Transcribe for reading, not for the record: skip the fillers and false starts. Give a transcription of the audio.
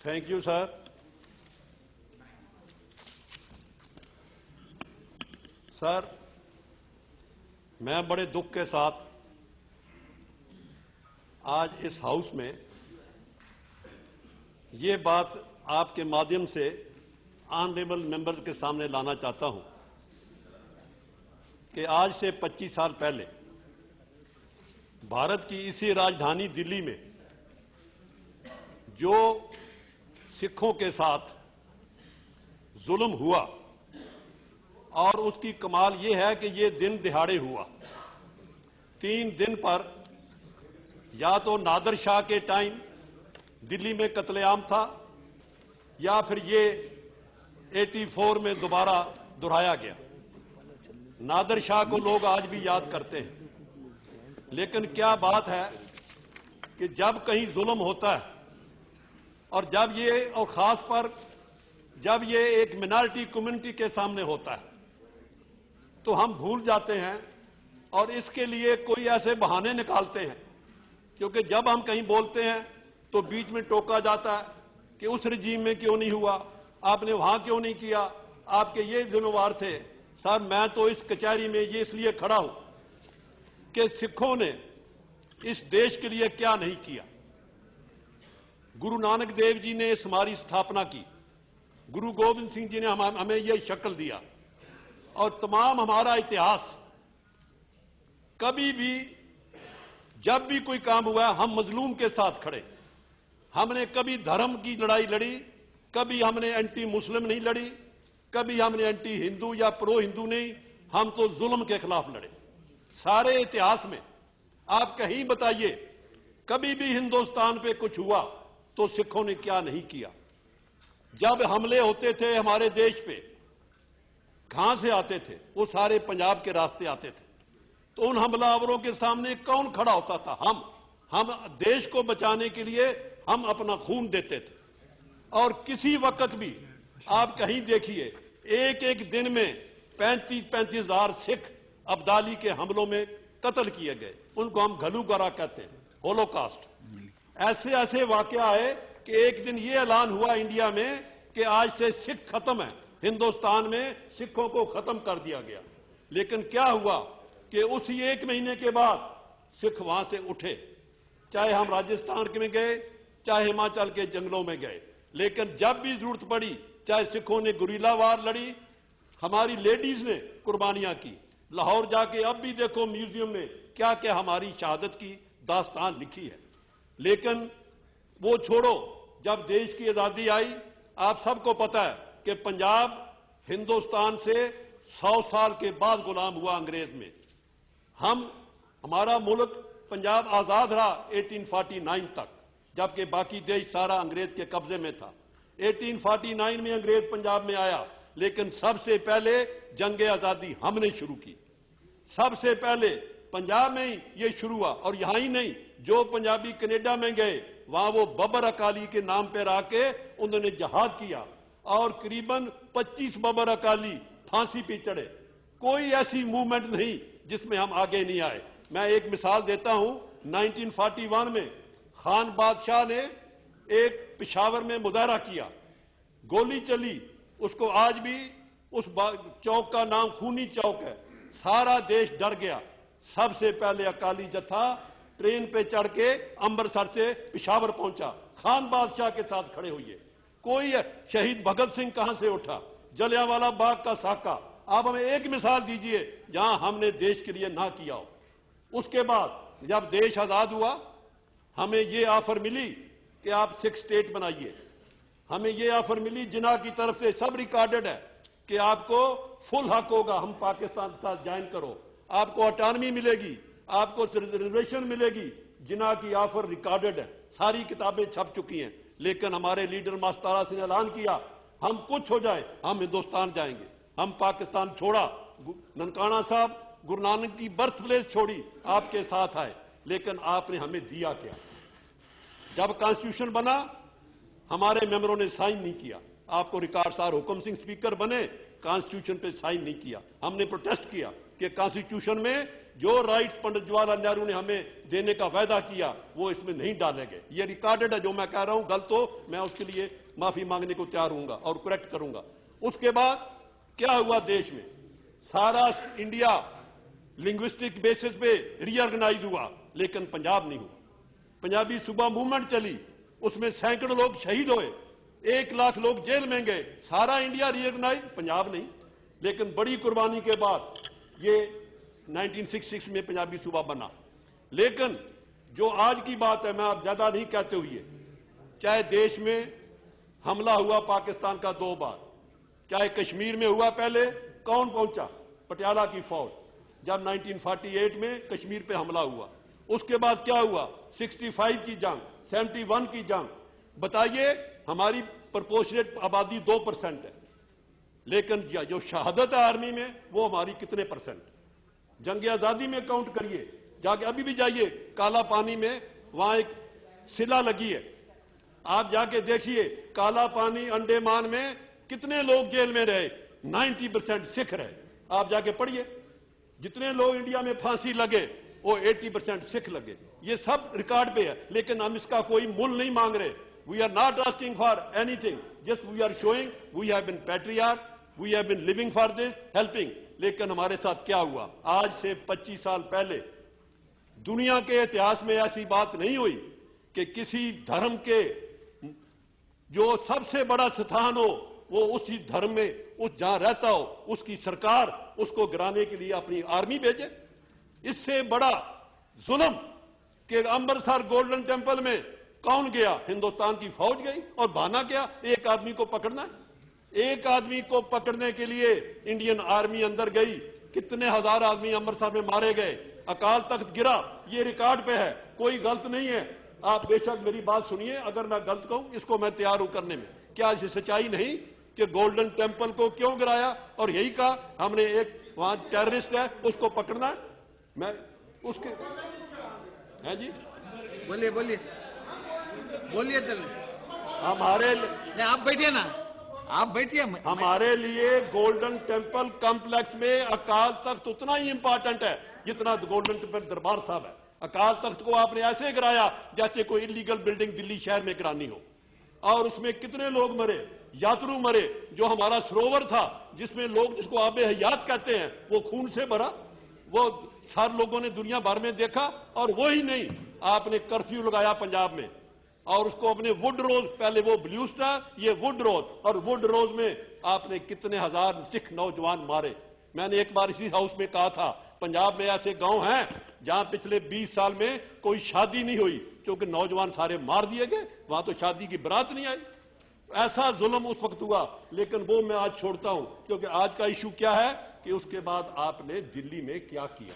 Thank you sir. Sir, मैं बड़े दुख के साथ आज इस हाउस में ये बात आपके माध्यम से ऑनरेबल मेंबर्स के सामने लाना चाहता हूं कि आज से 25 साल पहले भारत की इसी राजधानी दिल्ली में जो सिखों के साथ जुल्म हुआ, और उसकी कमाल ये है कि ये दिन दिहाड़े हुआ। 3 दिन पर या तो नादर शाह के टाइम दिल्ली में कत्लेआम था, या फिर ये 84 में दोबारा दोहराया गया। नादर शाह को लोग आज भी याद करते हैं, लेकिन क्या बात है कि जब कहीं जुल्म होता है और जब ये, और खास पर जब ये एक मिनॉरिटी कम्युनिटी के सामने होता है, तो हम भूल जाते हैं और इसके लिए कोई ऐसे बहाने निकालते हैं। क्योंकि जब हम कहीं बोलते हैं तो बीच में टोका जाता है कि उस रजीम में क्यों नहीं हुआ, आपने वहां क्यों नहीं किया, आपके ये जिम्मेवार थे। सर, मैं तो इस कचहरी में ये इसलिए खड़ा हूं कि सिखों ने इस देश के लिए क्या नहीं किया। गुरु नानक देव जी ने इस हमारी स्थापना की, गुरु गोविंद सिंह जी ने हमें यह शक्ल दिया, और तमाम हमारा इतिहास कभी भी जब भी कोई काम हुआ हम मजलूम के साथ खड़े। हमने कभी धर्म की लड़ाई लड़ी, कभी हमने एंटी मुस्लिम नहीं लड़ी, कभी हमने एंटी हिंदू या प्रो हिंदू नहीं, हम तो जुल्म के खिलाफ लड़े। सारे इतिहास में आप कहीं बताइए कभी भी हिंदुस्तान पे कुछ हुआ तो सिखों ने क्या नहीं किया। जब हमले होते थे हमारे देश पे, कहां से आते थे? वो सारे पंजाब के रास्ते आते थे। तो उन हमलावरों के सामने कौन खड़ा होता था? हम देश को बचाने के लिए हम अपना खून देते थे। और किसी वक्त भी आप कहीं देखिए, एक एक दिन में 35-35 हजार सिख अब्दाली के हमलों में कत्ल किए गए। उनको हम घलूगरा कहते हैं, होलोकास्ट। ऐसे ऐसे वाकया है कि एक दिन ये ऐलान हुआ इंडिया में कि आज से सिख खत्म है, हिंदुस्तान में सिखों को खत्म कर दिया गया। लेकिन क्या हुआ कि उसी 1 महीने के बाद सिख वहां से उठे, चाहे हम राजस्थान में गए, चाहे हिमाचल के जंगलों में गए। लेकिन जब भी जरूरत पड़ी, चाहे सिखों ने गुरीला वार लड़ी, हमारी लेडीज ने कुर्बानियां की। लाहौर जाके अब भी देखो म्यूजियम में क्या क्या हमारी शहादत की दास्तान लिखी है। लेकिन वो छोड़ो, जब देश की आजादी आई, आप सबको पता है कि पंजाब हिंदुस्तान से 100 साल के बाद गुलाम हुआ अंग्रेज में। हमारा मुल्क पंजाब आजाद रहा 1849 तक, जबकि बाकी देश सारा अंग्रेज के कब्जे में था। 1849 में अंग्रेज पंजाब में आया, लेकिन सबसे पहले जंग आजादी हमने शुरू की। सबसे पहले पंजाब में ही ये शुरू हुआ। और यहां ही नहीं, जो पंजाबी कनाडा में गए, वहां वो बबर अकाली के नाम पर आके उन्होंने जहाद किया, और करीबन 25 बबर अकाली फांसी पे चढ़े। कोई ऐसी मूवमेंट नहीं जिसमें हम आगे नहीं आए। मैं एक मिसाल देता हूं, 1941 में खान बादशाह ने एक पिशावर में मुजाहरा किया, गोली चली, उसको आज भी उस चौक का नाम खूनी चौक है। सारा देश डर गया। सबसे पहले अकाली जत्था ट्रेन पे चढ़ के अमृतसर से पिशावर पहुंचा, खान बादशाह के साथ खड़े हुए। कोई शहीद भगत सिंह कहां से उठा, जलियांवाला बाग का साका। आप हमें एक मिसाल दीजिए जहां हमने देश के लिए ना किया हो। उसके बाद जब देश आजाद हुआ, हमें ये ऑफर मिली कि आप 6 स्टेट बनाइए। हमें ये ऑफर मिली जिन्ना की तरफ से, सब रिकॉर्डेड है, कि आपको फुल हक होगा, हम पाकिस्तान के साथ ज्वाइन करो, आपको ऑटोनॉमी मिलेगी, आपको रिजर्वेशन मिलेगी। जिन्ना की ऑफर रिकॉर्डेड है, सारी किताबें छप चुकी हैं। लेकिन हमारे लीडर मास्तारा सिंह ने ऐलान किया, हम कुछ हो जाए हम हिंदुस्तान जाएंगे। हम पाकिस्तान छोड़ा, ननकाना साहब गुरु नानक की बर्थ प्लेस छोड़ी, आपके साथ आए। लेकिन आपने हमें दिया क्या? जब कॉन्स्टिट्यूशन बना, हमारे मेंबरों ने साइन नहीं किया। आपको रिकॉर्ड सार, हुक्म सिंह स्पीकर बने, कॉन्स्टिट्यूशन पे साइन नहीं किया। हमने प्रोटेस्ट किया कि कॉन्स्टिट्यूशन में जो राइट्स पंडित जवाहरलाल नेहरू ने हमें देने का वायदा किया वो इसमें नहीं डाले गए। ये रिकॉर्डेड है, जो मैं कह रहा हूं गलत हो मैं उसके लिए माफी मांगने को तैयार हूंगा और करेक्ट करूंगा। उसके बाद क्या हुआ देश में, सारा इंडिया लिंग्विस्टिक बेसिस पे रीऑर्गेनाइज हुआ, लेकिन पंजाब नहीं हुआ। पंजाबी सुबह मूवमेंट चली, उसमें सैकड़ों लोग शहीद हुए, 1 लाख लोग जेल में गए, सारा इंडिया रीऑर्गेनाइज, पंजाब नहीं। लेकिन बड़ी कुर्बानी के बाद ये 1966 में पंजाबी सूबा बना। लेकिन जो आज की बात है, मैं आप ज्यादा नहीं कहते हुए, चाहे देश में हमला हुआ पाकिस्तान का 2 बार, चाहे कश्मीर में हुआ, पहले कौन पहुंचा, पटियाला की फौज, जब 1948 में कश्मीर पे हमला हुआ। उसके बाद क्या हुआ, 65 की जंग, 71 की जंग। बताइए, हमारी प्रोपोर्शनेट आबादी 2% है, लेकिन जो शहादत है आर्मी में वो हमारी कितने %? जंग आजादी में काउंट करिए, जाके अभी भी जाइए काला पानी में, वहां एक सिला लगी है, आप जाके देखिए काला पानी अंडमान में कितने लोग जेल में रहे, 90% सिख रहे। आप जाके पढ़िए, जितने लोग इंडिया में फांसी लगे वो 80% सिख लगे। ये सब रिकॉर्ड पे है, लेकिन हम इसका कोई मूल नहीं मांग रहे। We are not asking for anything, just we are showing we have been patriot, we have been living for this, helping. लेकिन हमारे साथ क्या हुआ, आज से 25 साल पहले दुनिया के इतिहास में ऐसी बात नहीं हुई कि किसी धर्म के जो सबसे बड़ा स्थान हो वो उसी धर्म में, उस जहां रहता हो, उसकी सरकार उसको गिराने के लिए अपनी आर्मी भेजे। इससे बड़ा जुल्म कि अमृतसर गोल्डन टेंपल में कौन गया, हिंदुस्तान की फौज गई, और बहाना क्या, एक आदमी को पकड़ना। एक आदमी को पकड़ने के लिए इंडियन आर्मी अंदर गई, कितने हजार आदमी अमृतसर में मारे गए, अकाल तख्त गिरा, ये रिकॉर्ड पे है, कोई गलत नहीं है। आप बेशक मेरी बात सुनिए, अगर मैं गलत कहूं इसको मैं तैयार हूं करने में। क्या ये सच्चाई नहीं कि गोल्डन टेंपल को क्यों गिराया, और यही कहा हमने एक वहां टेररिस्ट है उसको पकड़ना है। मैं उसके है जी, बोलिए बोलिए बोलिए, हमारे आप बैठिए ना, आप बैठिए। हमारे लिए गोल्डन टेंपल कॉम्प्लेक्स में अकाल तख्त उतना ही इंपॉर्टेंट है जितना गोल्डन टेंपल दरबार साहब है। अकाल तख्त को आपने ऐसे गिराया जैसे कोई इलीगल बिल्डिंग दिल्ली शहर में गिरानी हो, और उसमें कितने लोग मरे, यात्रु मरे। जो हमारा सरोवर था जिसमें लोग, जिसको आबे हयात कहते हैं, वो खून से भरा, वो सारे लोगों ने दुनिया भर में देखा। और वो ही नहीं, आपने कर्फ्यू लगाया पंजाब में, और उसको अपने वुड रोज, पहले वो ब्लू स्टार, ये वुड रोज, और वुड रोज में आपने कितने हजार सिख नौजवान मारे। मैंने एक बार इसी हाउस में कहा था, पंजाब में ऐसे गांव हैं जहां पिछले 20 साल में कोई शादी नहीं हुई क्योंकि नौजवान सारे मार दिए गए, वहां तो शादी की बारात नहीं आई। ऐसा जुल्म उस वक्त हुआ, लेकिन वो मैं आज छोड़ता हूं, क्योंकि आज का इशू क्या है कि उसके बाद आपने दिल्ली में क्या किया।